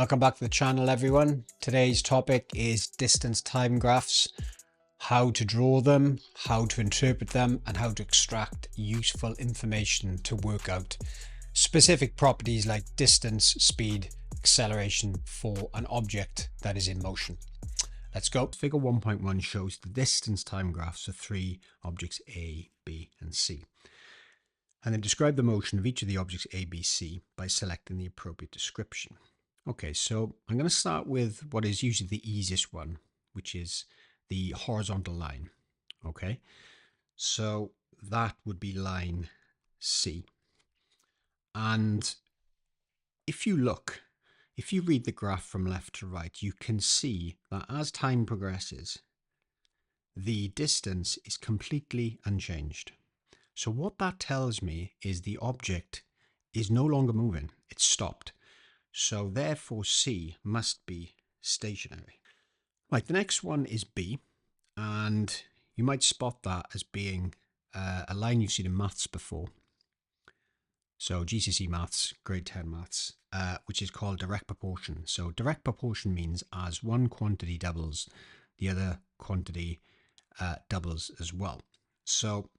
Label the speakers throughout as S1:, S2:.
S1: Welcome back to the channel, everyone. Today's topic is distance time graphs, how to draw them, how to interpret them, and how to extract useful information to work out specific properties like distance, speed, acceleration for an object that is in motion. Let's go. Figure 1.1 shows the distance time graphs for three objects A, B, and C. And then describe the motion of each of the objects A, B, C by selecting the appropriate description. Okay, so I'm going to start with what is usually the easiest one, which is the horizontal line. Okay, so that would be line C. And if you read the graph from left to right, you can see that as time progresses, the distance is completely unchanged. So what that tells me is the object is no longer moving, it's stopped. So therefore C must be stationary. Right, the next one is B, and you might spot that as being a line you've seen in maths before. So GCSE maths, grade 10 maths, which is called direct proportion. So direct proportion means as one quantity doubles, the other quantity doubles as well. So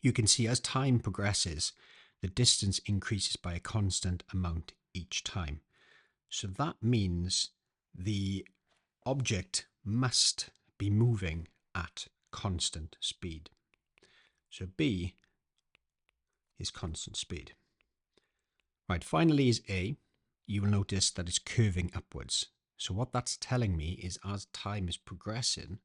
S1: you can see as time progresses, the distance increases by a constant amount each time. So that means the object must be moving at constant speed. So B is constant speed. Right, finally is A. You will notice that it's curving upwards. So what that's telling me is as time is progressing,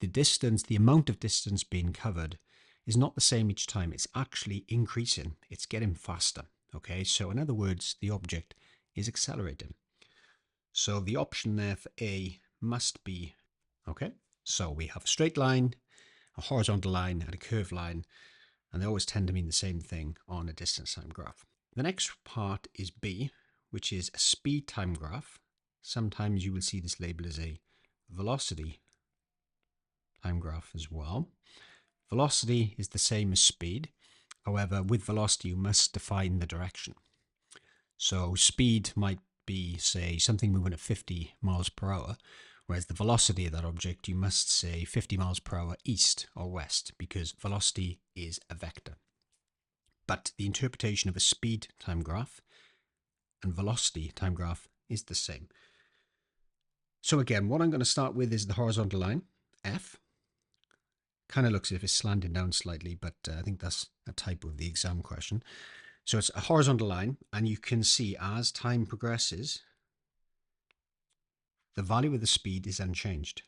S1: the distance, the amount of distance being covered is not the same each time. It's actually increasing. It's getting faster. Okay, so in other words, the object is accelerating. So the option there for A must be, okay, so we have a straight line, a horizontal line, and a curved line, and they always tend to mean the same thing on a distance time graph. The next part is B, which is a speed time graph. Sometimes you will see this labeled as a velocity time graph as well. Velocity is the same as speed. However, with velocity, you must define the direction. So speed might be, say, something moving at 50 miles per hour, whereas the velocity of that object, you must say 50 miles per hour east or west, because velocity is a vector. But the interpretation of a speed time graph and velocity time graph is the same. So again, what I'm going to start with is the horizontal line, F. Kind of looks as if it's slanting down slightly, but I think that's a typo of the exam question. So it's a horizontal line, and you can see as time progresses, the value of the speed is unchanged.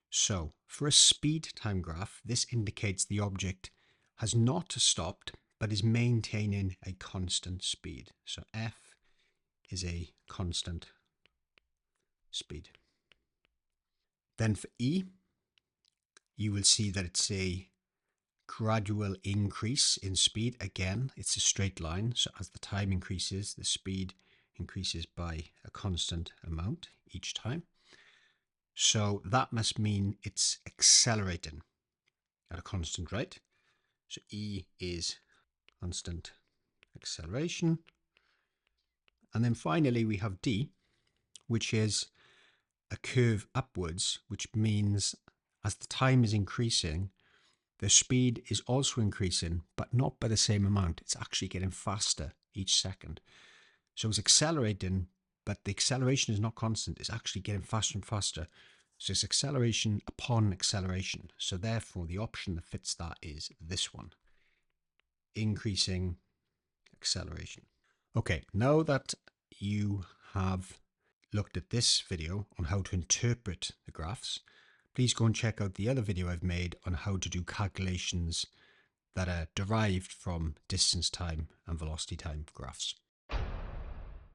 S1: So for a speed time graph, this indicates the object has not stopped, but is maintaining a constant speed. So F is a constant speed. Then for E, you will see that it's a gradual increase in speed. Again, it's a straight line. So as the time increases, the speed increases by a constant amount each time. So that must mean it's accelerating at a constant rate. So E is constant acceleration. And then finally we have D, which is a curve upwards, which means as the time is increasing, the speed is also increasing, but not by the same amount. It's actually getting faster each second. So it's accelerating, but the acceleration is not constant. It's actually getting faster and faster. So it's acceleration upon acceleration. So therefore, the option that fits that is this one, increasing acceleration. Okay, now that you have looked at this video on how to interpret the graphs, please go and check out the other video I've made on how to do calculations that are derived from distance time and velocity time graphs.